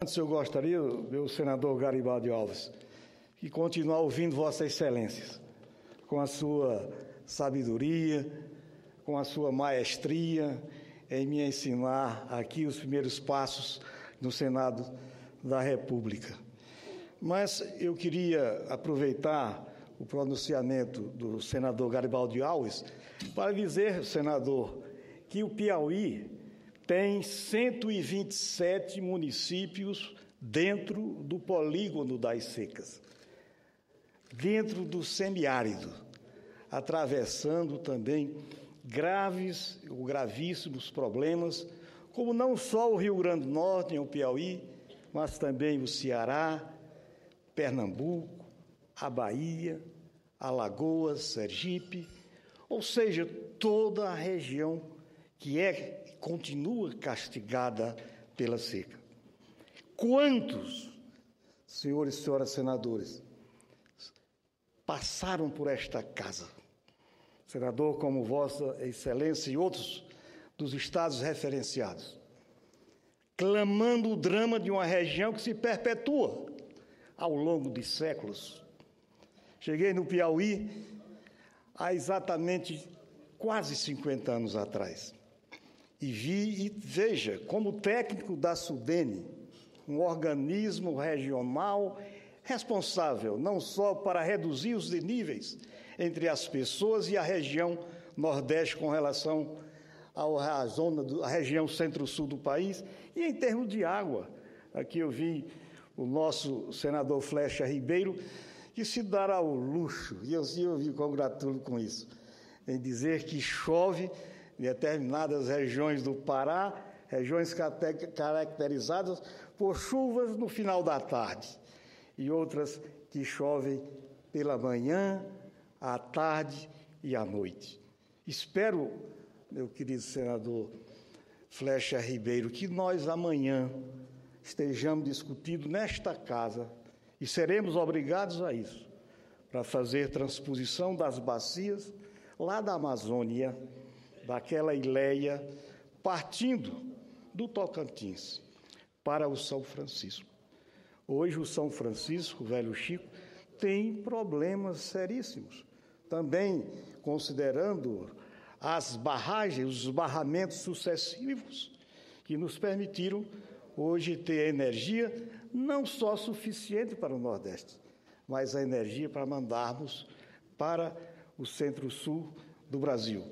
Antes eu gostaria, meu senador Garibaldi Alves, de continuar ouvindo Vossa Excelências, com a sua sabedoria, com a sua maestria em me ensinar aqui os primeiros passos no Senado da República. Mas eu queria aproveitar o pronunciamento do senador Garibaldi Alves para dizer, senador, que o Piauí tem 127 municípios dentro do polígono das secas, dentro do semiárido, atravessando também gravíssimos problemas, como não só o Rio Grande do Norte e o Piauí, mas também o Ceará, Pernambuco, a Bahia, Alagoas, Sergipe, ou seja, toda a região que continua castigada pela seca. Quantos, senhores e senhoras senadores, passaram por esta casa? Senador como Vossa Excelência e outros dos estados referenciados, clamando o drama de uma região que se perpetua ao longo de séculos. Cheguei no Piauí há exatamente quase 50 anos atrás e veja, como técnico da SUDENE, um organismo regional responsável não só para reduzir os desníveis entre as pessoas e a região Nordeste com relação à região Centro-Sul do país, e em termos de água. Aqui eu vi o nosso senador Flecha Ribeiro, que se dará ao luxo, e eu me congratulo com isso, em dizer que chove em determinadas regiões do Pará, regiões caracterizadas por chuvas no final da tarde, e outras que chovem pela manhã, à tarde e à noite. Espero, meu querido senador Flecha Ribeiro, que nós amanhã estejamos discutindo nesta casa, e seremos obrigados a isso, para fazer transposição das bacias lá da Amazônia, daquela Ileia, partindo do Tocantins para o São Francisco. Hoje o São Francisco, o Velho Chico, tem problemas seríssimos, também considerando as barragens, os barramentos sucessivos que nos permitiram hoje ter energia não só suficiente para o Nordeste, mas a energia para mandarmos para o Centro-Sul do Brasil,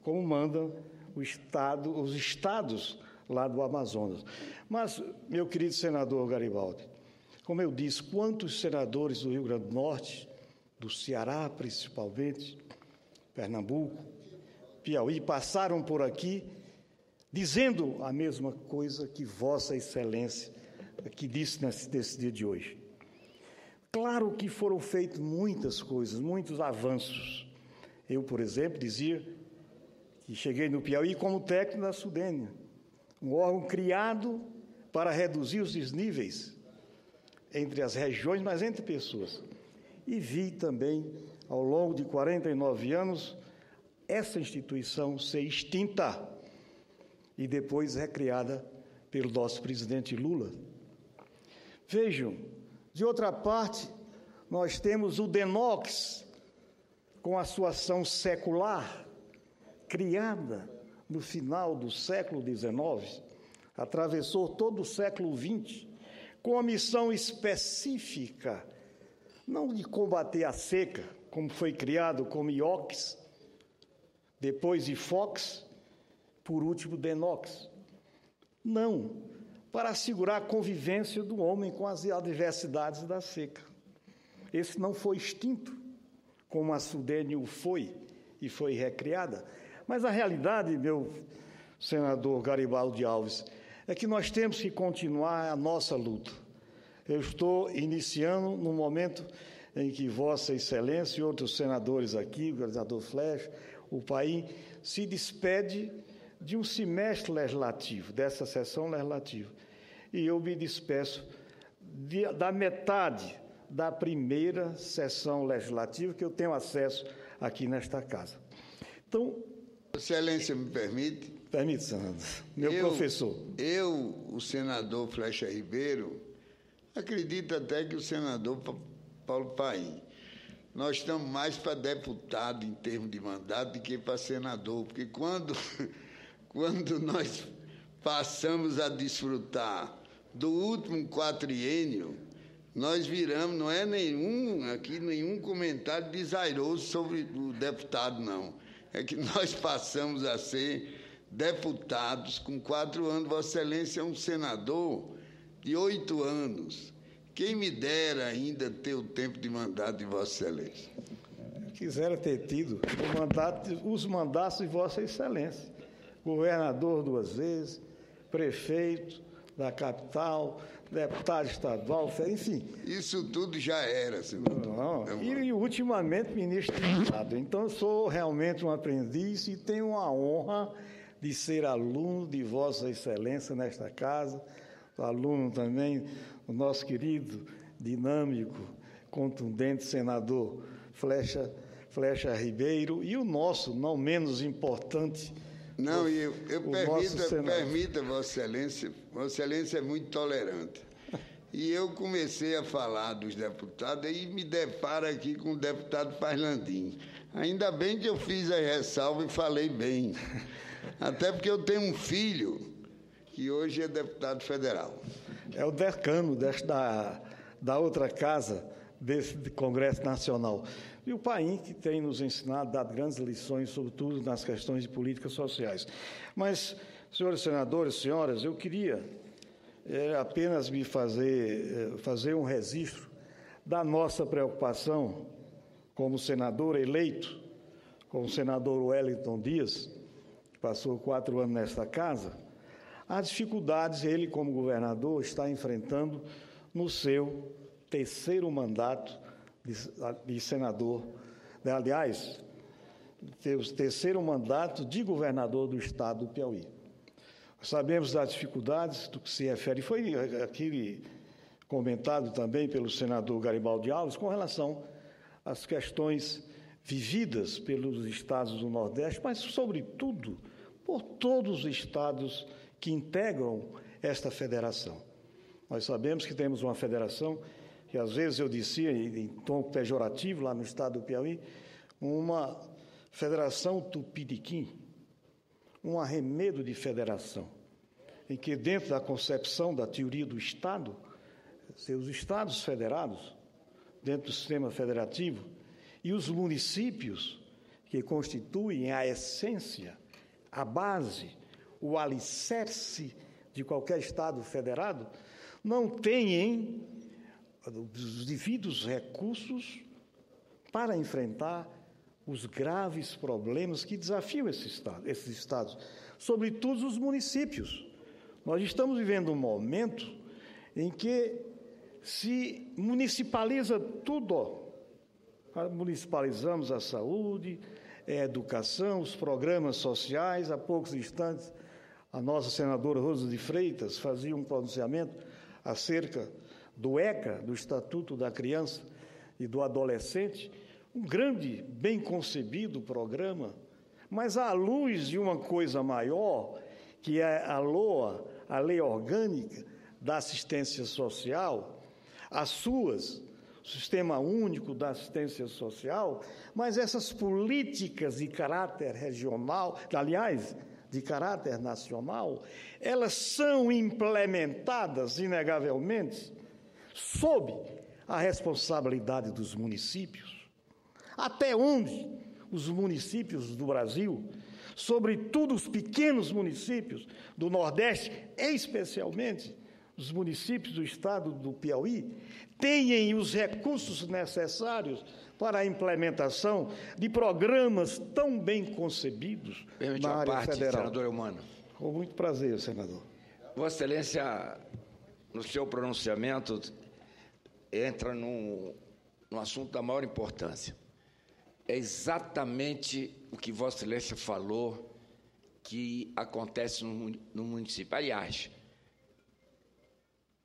como mandam os estados lá do Amazonas. Mas, meu querido senador Garibaldi, como eu disse, quantos senadores do Rio Grande do Norte, do Ceará principalmente, Pernambuco, Piauí, passaram por aqui dizendo a mesma coisa que Vossa Excelência que disse nesse dia de hoje. Claro que foram feitas muitas coisas, muitos avanços. Eu, por exemplo, dizia que cheguei no Piauí como técnico da SUDENE, um órgão criado para reduzir os desníveis entre as regiões, mas entre pessoas. E vi também, ao longo de 49 anos, essa instituição ser extinta e depois recriada pelo nosso presidente Lula. Vejam, de outra parte, nós temos o DENOX, com a sua ação secular, criada no final do século XIX, atravessou todo o século XX, com a missão específica, não de combater a seca, como foi criado como IOCS, depois IFOX, por último DENOX. Não, para assegurar a convivência do homem com as adversidades da seca. Esse não foi extinto, como a SUDENE o foi, e foi recriada. Mas a realidade, meu senador Garibaldi Alves, é que nós temos que continuar a nossa luta. Eu estou iniciando no momento em que Vossa Excelência e outros senadores aqui, o governador Flecha, o país, se despede de um semestre legislativo, dessa sessão legislativa. E eu me despeço da metade da primeira sessão legislativa que eu tenho acesso aqui nesta casa. Então, Excelência, me permite? Permite, senador. Meu professor. O senador Flecha Ribeiro, acredito até que o senador Paulo Paim, nós estamos mais para deputado em termos de mandato do que para senador, porque quando nós passamos a desfrutar do último quatriênio, nós viramos, não é nenhum comentário desairoso sobre o deputado, não. É que nós passamos a ser deputados com 4 anos. Vossa Excelência é um senador de 8 anos. Quem me dera ainda ter o tempo de mandato de Vossa Excelência. Quisera ter tido os mandatos de Vossa Excelência. Governador 2 vezes, prefeito da capital, deputado estadual, enfim. Isso tudo já era, senador. Não, e ultimamente ministro de Estado. Então, eu sou realmente um aprendiz e tenho a honra de ser aluno de Vossa Excelência nesta casa, aluno também do nosso querido, dinâmico, contundente senador Flecha Ribeiro e o nosso, não menos importante. Não, eu permita, Vossa Excelência é muito tolerante. E eu comecei a falar dos deputados e me deparo aqui com o deputado Fernandinho. Ainda bem que eu fiz a ressalva e falei bem. Até porque eu tenho um filho que hoje é deputado federal. É o decano da outra casa desse Congresso Nacional. E o Paim, que tem nos ensinado, dado grandes lições, sobretudo nas questões de políticas sociais. Mas, senhores senadores, senhoras, eu queria apenas me fazer um registro da nossa preocupação como senador eleito, como o senador Wellington Dias, que passou 4 anos nesta casa, as dificuldades ele, como governador, está enfrentando no seu 3º mandato de senador, aliás, o 3º mandato de governador do estado do Piauí. Sabemos das dificuldades do que se refere, foi aquele comentado também pelo senador Garibaldi Alves, com relação às questões vividas pelos estados do Nordeste, mas, sobretudo, por todos os estados que integram esta federação. Nós sabemos que temos uma federação que, às vezes, eu dizia, em tom pejorativo, lá no estado do Piauí, uma federação tupiniquim, um arremedo de federação, em que, dentro da concepção da teoria do Estado, seus estados federados, dentro do sistema federativo, e os municípios, que constituem a essência, a base, o alicerce de qualquer Estado federado, não têm os devidos recursos para enfrentar os graves problemas que desafiam esses estados, sobretudo os municípios. Nós estamos vivendo um momento em que se municipaliza tudo. Municipalizamos a saúde, a educação, os programas sociais. Há poucos instantes, a nossa senadora Rosa de Freitas fazia um pronunciamento acerca do ECA, do Estatuto da Criança e do Adolescente, um grande, bem concebido programa, mas à luz de uma coisa maior, que é a LOA, a Lei Orgânica da Assistência Social, o Sistema Único da Assistência Social, mas essas políticas de caráter regional, aliás, de caráter nacional, elas são implementadas, inegavelmente, sob a responsabilidade dos municípios. Até onde os municípios do Brasil, sobretudo os pequenos municípios do Nordeste, especialmente os municípios do estado do Piauí, têm os recursos necessários para a implementação de programas tão bem concebidos na área federal. Senador Eumano. Com muito prazer, senador. Vossa Excelência, no seu pronunciamento, entra num assunto da maior importância. É exatamente o que Vossa Excelência falou que acontece no município. Aliás,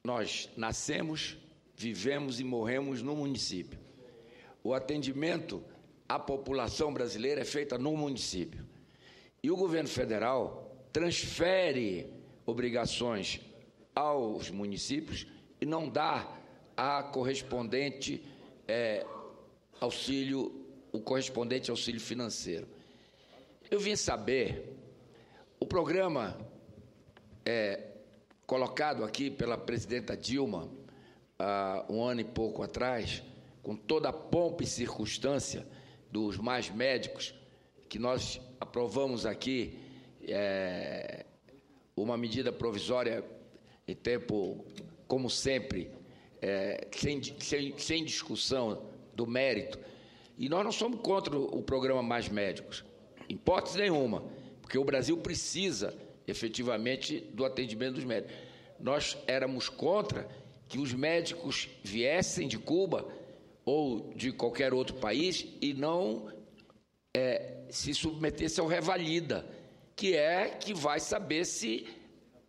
nós nascemos, vivemos e morremos no município. O atendimento à população brasileira é feito no município. E o governo federal transfere obrigações aos municípios e não dá a correspondente o correspondente auxílio financeiro. Eu vim saber, o programa colocado aqui pela presidenta Dilma há um ano e pouco atrás, com toda a pompa e circunstância dos Mais Médicos, que nós aprovamos aqui uma medida provisória em tempo, como sempre, sem discussão do mérito. E nós não somos contra o programa Mais Médicos, em hipótese nenhuma, porque o Brasil precisa, efetivamente, do atendimento dos médicos. Nós éramos contra que os médicos viessem de Cuba ou de qualquer outro país e não se submetessem ao revalida, que vai saber se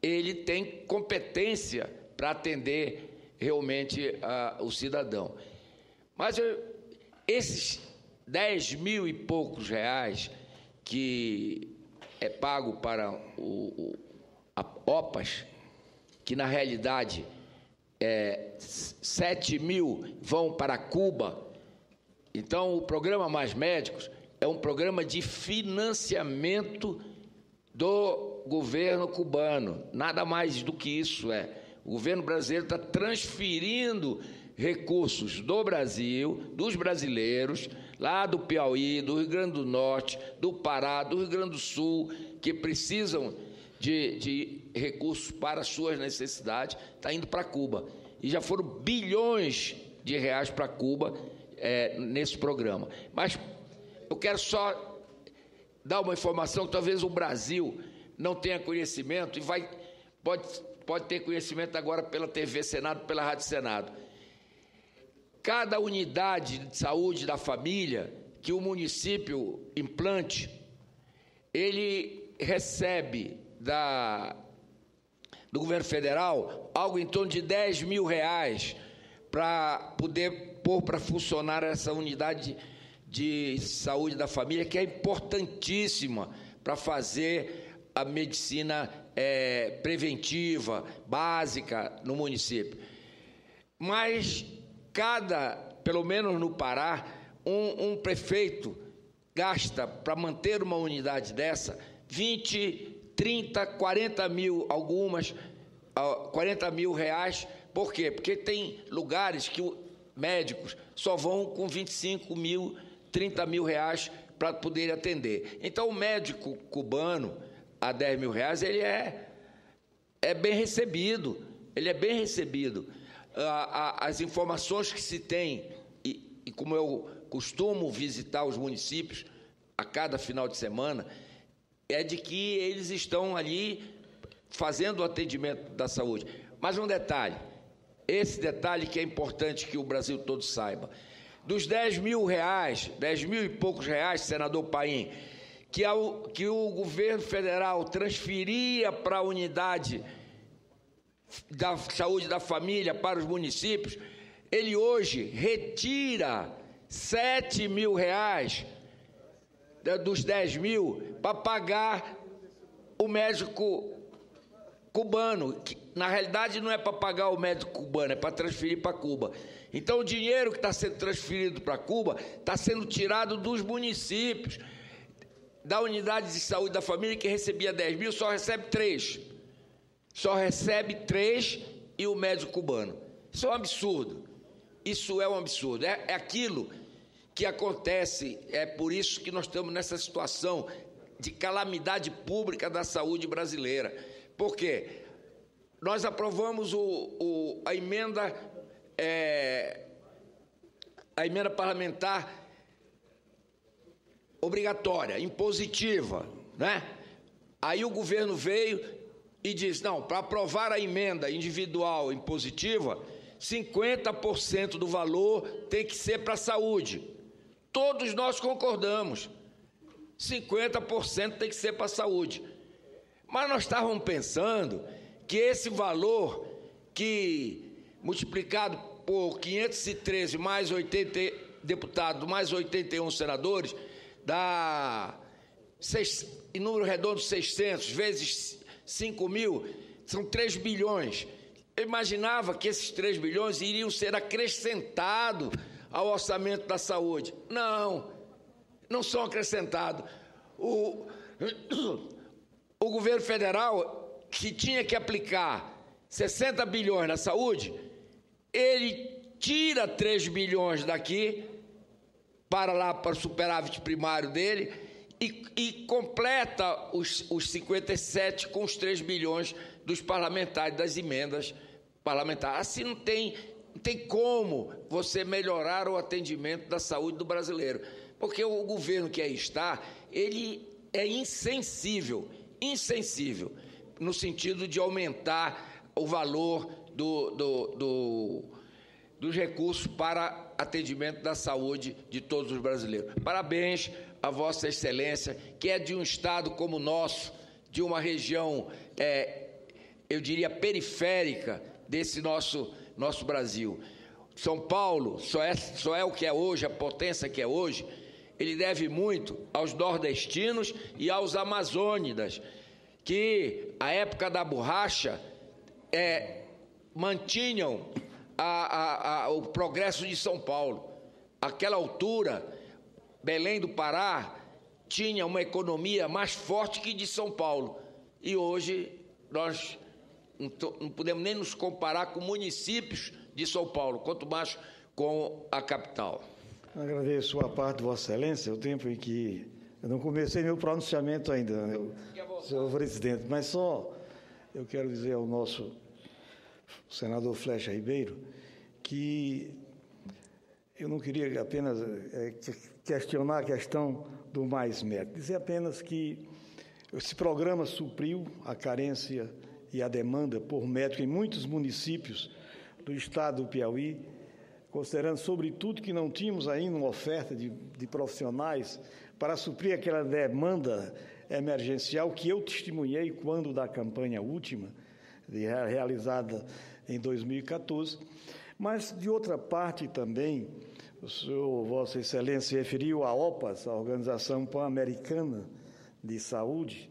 ele tem competência para atender realmente o cidadão. Mas esses 10 mil e poucos reais que é pago para a OPAS, que na realidade 7 mil vão para Cuba. Então, o programa Mais Médicos é um programa de financiamento do governo cubano, nada mais do que isso O governo brasileiro está transferindo recursos do Brasil, dos brasileiros, lá do Piauí, do Rio Grande do Norte, do Pará, do Rio Grande do Sul, que precisam de recursos para suas necessidades, está indo para Cuba. E já foram bilhões de reais para Cuba nesse programa. Mas eu quero só dar uma informação que talvez o Brasil não tenha conhecimento e pode ter conhecimento agora pela TV Senado, pela Rádio Senado. Cada unidade de saúde da família que o município implante, ele recebe do governo federal algo em torno de 10 mil reais para poder pôr para funcionar essa unidade de saúde da família, que é importantíssima para fazer a medicina preventiva, básica no município. Mas pelo menos no Pará, um prefeito gasta para manter uma unidade dessa 20, 30, 40 mil, algumas 40 mil reais. Por quê? Porque tem lugares que médicos só vão com 25 mil, 30 mil reais para poder atender. Então, o médico cubano, a 10 mil reais, ele é bem recebido. Ele é bem recebido. As informações que se tem, e como eu costumo visitar os municípios a cada final de semana, é de que eles estão ali fazendo o atendimento da saúde. Mas um detalhe, esse detalhe que é importante que o Brasil todo saiba. Dos 10 mil reais, 10 mil e poucos reais, senador Paim, que o governo federal transferia para a unidade da saúde da família, para os municípios, ele hoje retira 7 mil reais dos 10 mil para pagar o médico cubano, que na realidade não é para pagar o médico cubano, é para transferir para Cuba. Então, o dinheiro que está sendo transferido para Cuba está sendo tirado dos municípios. Da unidade de saúde da família, que recebia 10 mil, só recebe 3. Só recebe 3 e o médico cubano. Isso é um absurdo. Isso é um absurdo. É aquilo que acontece, é por isso que nós estamos nessa situação de calamidade pública da saúde brasileira. Por quê? Nós aprovamos a emenda parlamentar obrigatória, impositiva, né? Aí o governo veio e disse, não, para aprovar a emenda individual impositiva, 50% do valor tem que ser para a saúde. Todos nós concordamos, 50% tem que ser para a saúde. Mas nós estávamos pensando que esse valor, que multiplicado por 513 mais 80 deputados, mais 81 senadores, dá em número redondo 600, vezes 5 mil, são 3 bilhões. Eu imaginava que esses 3 bilhões iriam ser acrescentados ao orçamento da saúde. Não são acrescentados. O governo federal, que tinha que aplicar 60 bilhões na saúde, ele tira 3 bilhões daqui, para o superávit primário dele, e completa os 57 com os 3 bilhões dos parlamentares, das emendas parlamentares. Assim não tem como você melhorar o atendimento da saúde do brasileiro, porque o governo que aí está, ele é insensível, no sentido de aumentar o valor dos recursos para atendimento da saúde de todos os brasileiros. Parabéns a Vossa Excelência, que é de um estado como o nosso, de uma região, eu diria, periférica desse nosso Brasil. São Paulo só é o que é hoje, a potência que é hoje. Ele deve muito aos nordestinos e aos amazônidas, que, à época da borracha, mantinham o progresso de São Paulo. Àquela altura, Belém do Pará tinha uma economia mais forte que de São Paulo. E hoje nós não podemos nem nos comparar com municípios de São Paulo, quanto mais com a capital. Agradeço a parte de Vossa Excelência, o tempo em que eu não comecei meu pronunciamento ainda, senhor presidente, mas só eu quero dizer ao nosso senador Flecha Ribeiro que eu não queria apenas questionar a questão do mais médico, dizer apenas que esse programa supriu a carência e a demanda por médico em muitos municípios do estado do Piauí, considerando, sobretudo, que não tínhamos ainda uma oferta de profissionais para suprir aquela demanda emergencial que eu testemunhei quando da campanha última, realizada em 2014, mas, de outra parte, também, o senhor, Vossa Excelência, referiu a OPAS, a Organização Pan-Americana de Saúde,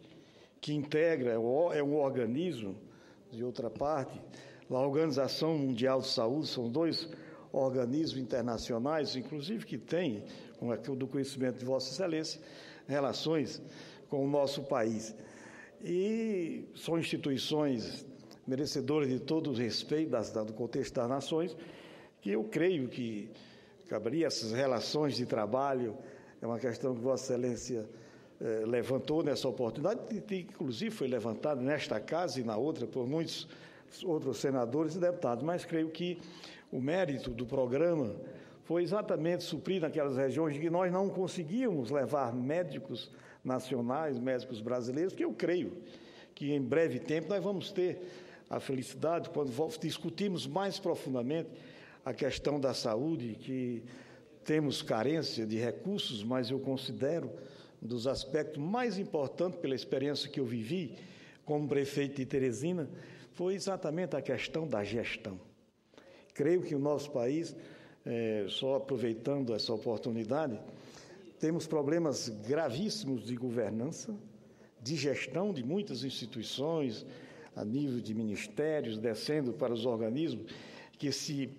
que integra, é um organismo, de outra parte, a Organização Mundial de Saúde, são 2 organismos internacionais, inclusive que têm, do conhecimento de Vossa Excelência, relações com o nosso país. E são instituições merecedoras de todo o respeito do contexto das nações, que eu creio que caberia essas relações de trabalho, é uma questão que Vossa Excelência levantou nessa oportunidade, que inclusive foi levantada nesta casa e na outra por muitos outros senadores e deputados, mas creio que o mérito do programa foi exatamente suprir naquelas regiões em que nós não conseguíamos levar médicos nacionais, médicos brasileiros, que eu creio que em breve tempo nós vamos ter a felicidade, quando discutirmos mais profundamente a questão da saúde, que temos carência de recursos, mas eu considero um dos aspectos mais importantes pela experiência que eu vivi como prefeito de Teresina, foi exatamente a questão da gestão. Creio que o nosso país, só aproveitando essa oportunidade, temos problemas gravíssimos de governança, de gestão de muitas instituições, a nível de ministérios, descendo para os organismos que se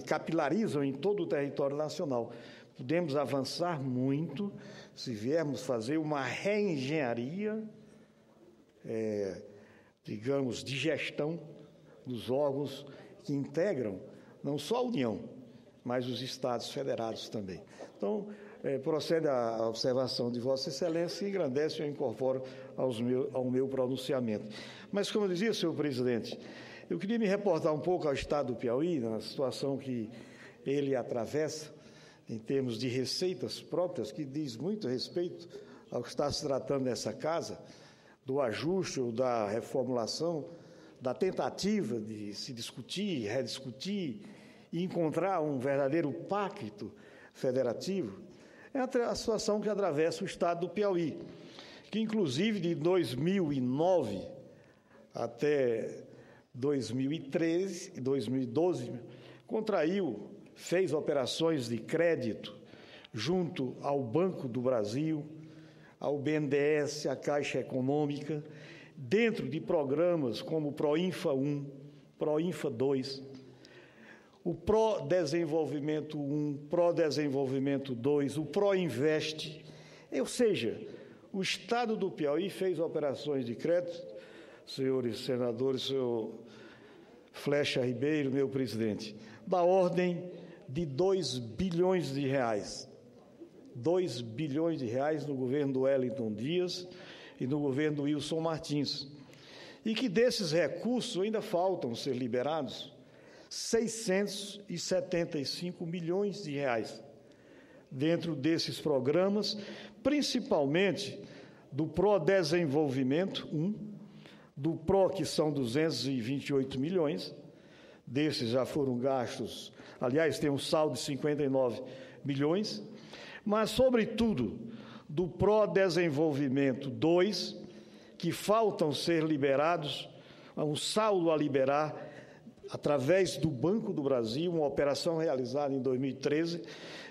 capilarizam em todo o território nacional. Podemos avançar muito se viermos fazer uma reengenharia, digamos, de gestão dos órgãos que integram não só a União, mas os Estados federados também. Então, procede a observação de Vossa Excelência e engrandece e incorporo ao meu pronunciamento. Mas, como eu dizia, senhor presidente, eu queria me reportar um pouco ao estado do Piauí, na situação que ele atravessa, em termos de receitas próprias, que diz muito respeito ao que está se tratando nessa casa, do ajuste ou da reformulação, da tentativa de se discutir, rediscutir e encontrar um verdadeiro pacto federativo, é a situação que atravessa o estado do Piauí, que inclusive de 2009 até 2013 e 2012 fez operações de crédito junto ao Banco do Brasil, ao BNDES, à Caixa Econômica, dentro de programas como o PROINFA 1, PROINFA 2, o PRODesenvolvimento 1, PRODesenvolvimento 2, o PROINVEST, ou seja, o Estado do Piauí fez operações de crédito, senhores senadores, senhor Flecha Ribeiro, meu presidente, da ordem de 2 bilhões de reais. 2 bilhões de reais no governo do Wellington Dias e no governo do Wilson Martins. E que desses recursos ainda faltam ser liberados 675 milhões de reais dentro desses programas, principalmente do PRODesenvolvimento 1, do PRO, que são 228 milhões, desses já foram gastos, aliás, tem um saldo de 59 milhões, mas, sobretudo, do PRODesenvolvimento 2, que faltam ser liberados, um saldo a liberar, através do Banco do Brasil, uma operação realizada em 2013,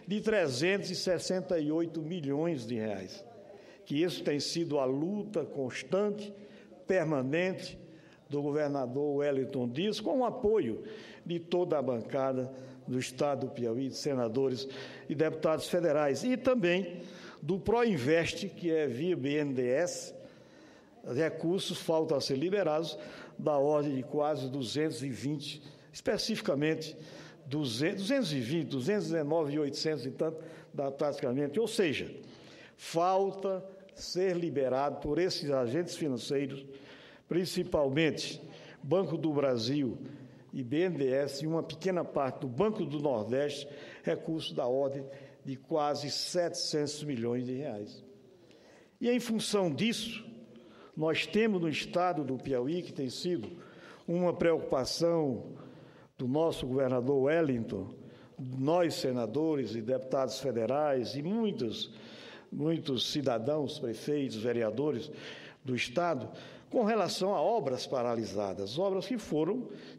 de 368 milhões de reais. Que isso tem sido a luta constante, permanente, do governador Wellington Dias, com o apoio de toda a bancada do Estado do Piauí, de senadores e deputados federais, e também do PROINVEST, que é via BNDES, recursos faltam a ser liberados, da ordem de quase 220, especificamente 220, 219.800 e tanto, praticamente, ou seja, falta ser liberado por esses agentes financeiros, principalmente Banco do Brasil e BNDES, e uma pequena parte do Banco do Nordeste, recursos da ordem de quase 700 milhões de reais. E, em função disso, nós temos no Estado do Piauí, que tem sido uma preocupação do nosso governador Wellington, nós, senadores e deputados federais e muitos cidadãos, prefeitos, vereadores do Estado, com relação a obras paralisadas, obras que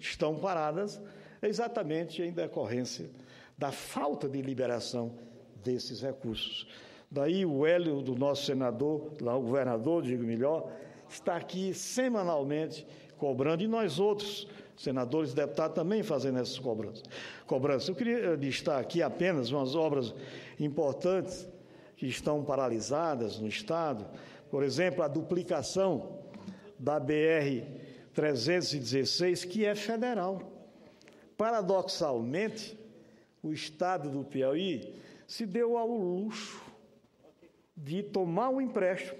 estão paradas exatamente em decorrência da falta de liberação desses recursos. Daí o Hélio, do nosso senador, o governador, digo melhor, está aqui semanalmente cobrando, e nós outros, senadores e deputados, também fazendo essas cobranças. Eu queria listar aqui apenas umas obras importantes que estão paralisadas no Estado, por exemplo, a duplicação da BR-316, que é federal. Paradoxalmente, o Estado do Piauí se deu ao luxo de tomar um empréstimo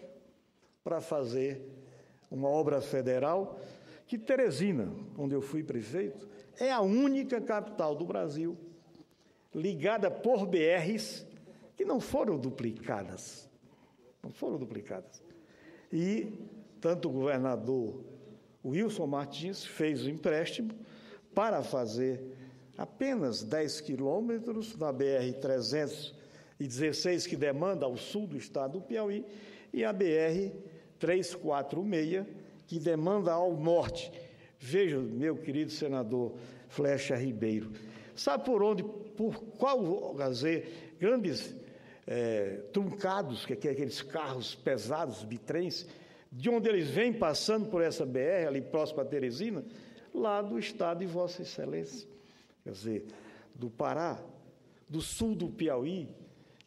para fazer uma obra federal, que Teresina, onde eu fui prefeito, é a única capital do Brasil ligada por BRs que não foram duplicadas. Não foram duplicadas. E tanto o governador Wilson Martins fez o empréstimo para fazer apenas 10 quilômetros da BR-316, que demanda ao sul do estado do Piauí, e a BR-346, que demanda ao norte. Veja, meu querido senador Flecha Ribeiro, sabe por qual grandes truncados, que é aqueles carros pesados, bitrens, de onde eles vêm passando por essa BR, ali próximo a Teresina? Lá do estado de Vossa Excelência, quer dizer, do Pará, do sul do Piauí,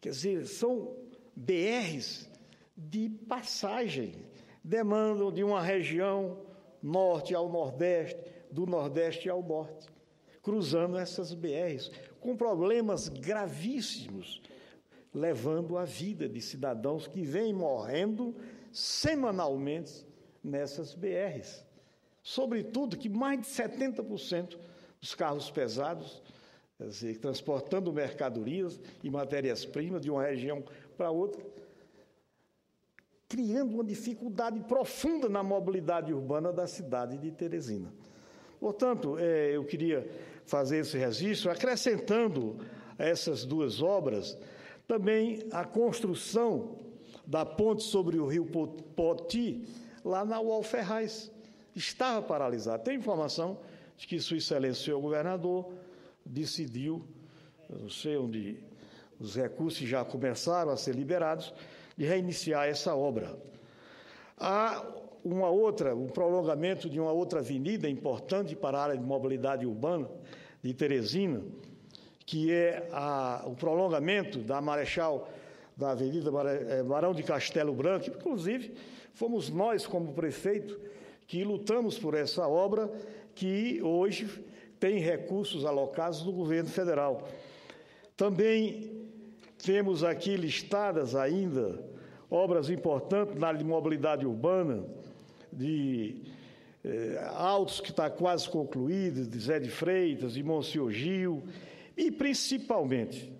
quer dizer, são BRs de passagem, demandam de uma região norte ao nordeste, do nordeste ao norte, cruzando essas BRs, com problemas gravíssimos, levando a vida de cidadãos que vêm morrendo semanalmente nessas BRs. Sobretudo que mais de 70% dos carros pesados, quer dizer, transportando mercadorias e matérias-primas de uma região para outra, criando uma dificuldade profunda na mobilidade urbana da cidade de Teresina. Portanto, eu queria fazer esse registro, acrescentando a essas duas obras também a construção da ponte sobre o rio Poti, lá na UOL Ferraz. Estava paralisado. Tem informação de que Sua Excelência, o governador, decidiu, eu não sei onde os recursos já começaram a ser liberados, de reiniciar essa obra. Há um prolongamento de uma outra avenida importante para a área de mobilidade urbana de Teresina, que é o prolongamento da Avenida Barão de Castelo Branco. Inclusive, fomos nós, como prefeito, que lutamos por essa obra, que hoje tem recursos alocados do governo federal. Também temos aqui listadas ainda obras importantes na área de mobilidade urbana, de Altos, que está quase concluído, de Zé de Freitas, de Monsenhor Gil, e principalmente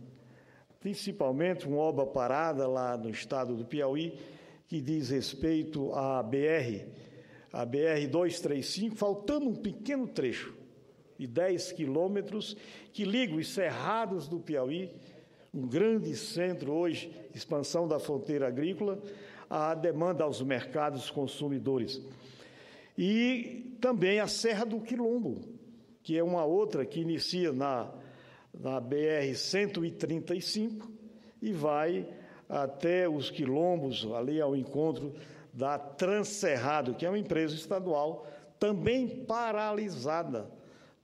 uma obra parada lá no estado do Piauí, que diz respeito à BR-235, faltando um pequeno trecho de 10 quilômetros, que liga os cerrados do Piauí, um grande centro hoje, expansão da fronteira agrícola, à demanda aos mercados consumidores. E também a Serra do Quilombo, que é uma outra que inicia na BR-135 e vai até os quilombos, ali ao encontro da Transcerrado, que é uma empresa estadual também paralisada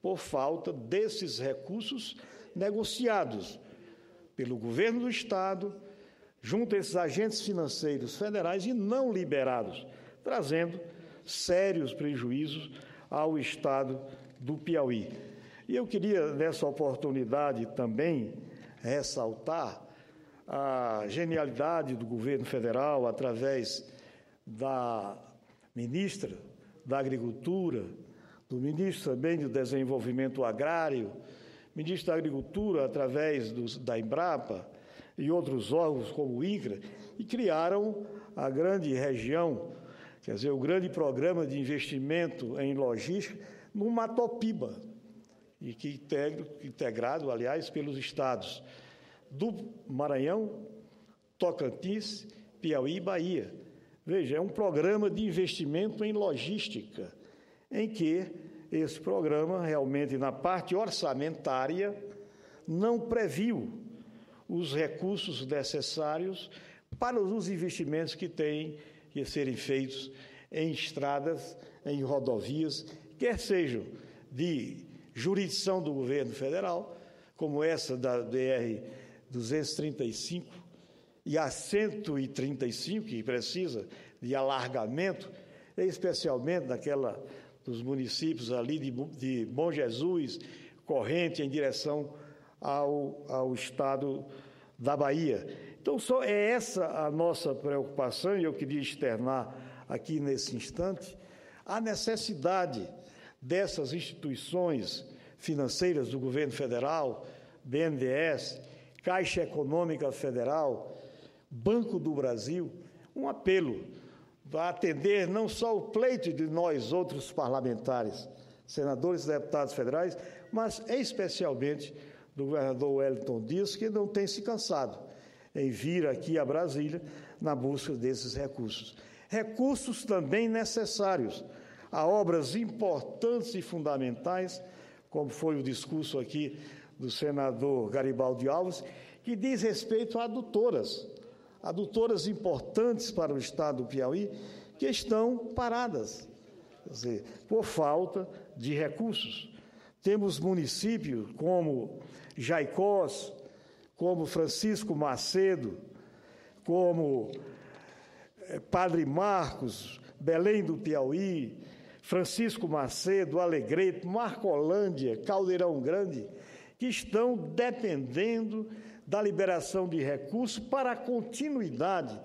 por falta desses recursos negociados pelo governo do Estado, junto a esses agentes financeiros federais e não liberados, trazendo sérios prejuízos ao Estado do Piauí. E eu queria, nessa oportunidade, também ressaltar a genialidade do governo federal, através da ministra da Agricultura, do ministro também do Desenvolvimento Agrário, ministro da Agricultura, através da Embrapa e outros órgãos como o INCRA, e criaram a grande região, quer dizer, o grande programa de investimento em logística no Matopiba, e que integrado, aliás, pelos estados do Maranhão, Tocantins, Piauí e Bahia. Veja, é um programa de investimento em logística, em que esse programa, realmente, na parte orçamentária, não previu os recursos necessários para os investimentos que têm que serem feitos em estradas, em rodovias, quer sejam de jurisdição do governo federal, como essa da BR-235 e a 135, que precisa de alargamento, especialmente naquela dos municípios ali de Bom Jesus, Corrente, em direção ao estado da Bahia. Então, só é essa a nossa preocupação, e eu queria externar aqui nesse instante a necessidade dessas instituições financeiras do governo federal, BNDES, Caixa Econômica Federal, Banco do Brasil, um apelo para atender não só o pleito de nós, outros parlamentares, senadores e deputados federais, mas especialmente do governador Wellington Dias, que não tem se cansado em vir aqui a Brasília na busca desses recursos. Recursos também necessários a obras importantes e fundamentais, como foi o discurso aqui do senador Garibaldi Alves, que diz respeito a adutoras importantes para o estado do Piauí, que estão paradas, quer dizer, por falta de recursos. Temos municípios como Jaicós, como Francisco Macedo, como Padre Marcos, Belém do Piauí, Francisco Macedo, Alegrete, Marcolândia, Caldeirão Grande, que estão dependendo da liberação de recursos para a continuidade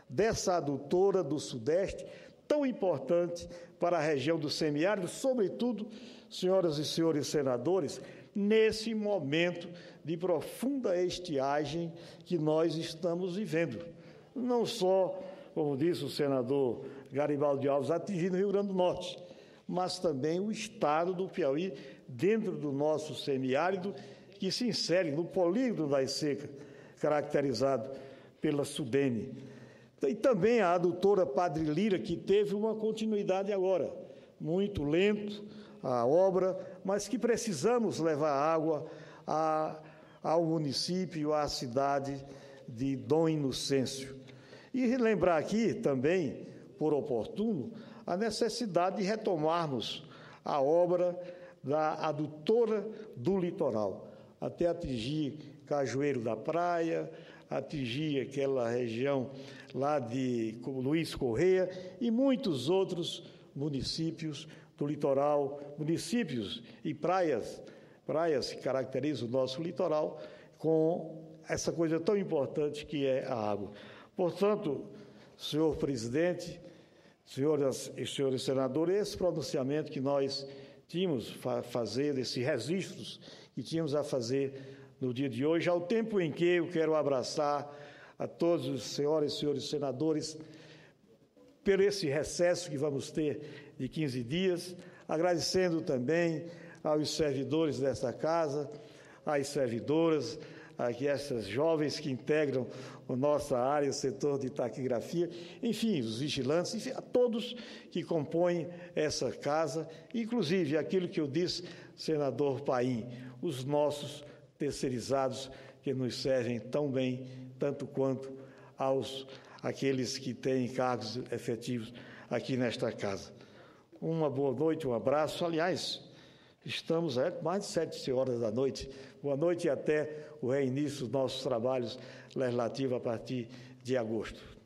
dessa adutora do Sudeste, tão importante para a região do semiárido, sobretudo, senhoras e senhores senadores, nesse momento de profunda estiagem que nós estamos vivendo. Não só, como disse o senador Garibaldi Alves, atingindo o Rio Grande do Norte, mas também o estado do Piauí, dentro do nosso semiárido, que se insere no polígono das secas, caracterizado pela SUDENE. E também a adutora Padre Lira, que teve uma continuidade agora, muito lento a obra, mas que precisamos levar água ao município, à cidade de Dom Inocêncio. E lembrar aqui também, por oportuno, a necessidade de retomarmos a obra da adutora do litoral, até atingir Cajueiro da Praia, atingir aquela região lá de Luiz Correia e muitos outros municípios do litoral, municípios e praias que caracterizam o nosso litoral, com essa coisa tão importante que é a água. Portanto, senhor presidente, senhoras e senhores senadores, esse pronunciamento que nós tínhamos a fazer, esses registros que tínhamos a fazer no dia de hoje, ao tempo em que eu quero abraçar a todos os senhoras e senhores senadores por esse recesso que vamos ter de 15 dias, agradecendo também aos servidores desta casa, às servidoras, aqui essas jovens que integram a nossa área, o setor de taquigrafia, enfim, os vigilantes, enfim, a todos que compõem essa casa, inclusive aquilo que eu disse, senador Paim, os nossos terceirizados que nos servem tão bem, tanto quanto aqueles que têm cargos efetivos aqui nesta casa. Uma boa noite, um abraço. Aliás, estamos a mais de 7 horas da noite. Boa noite e até o reinício dos nossos trabalhos legislativos a partir de agosto.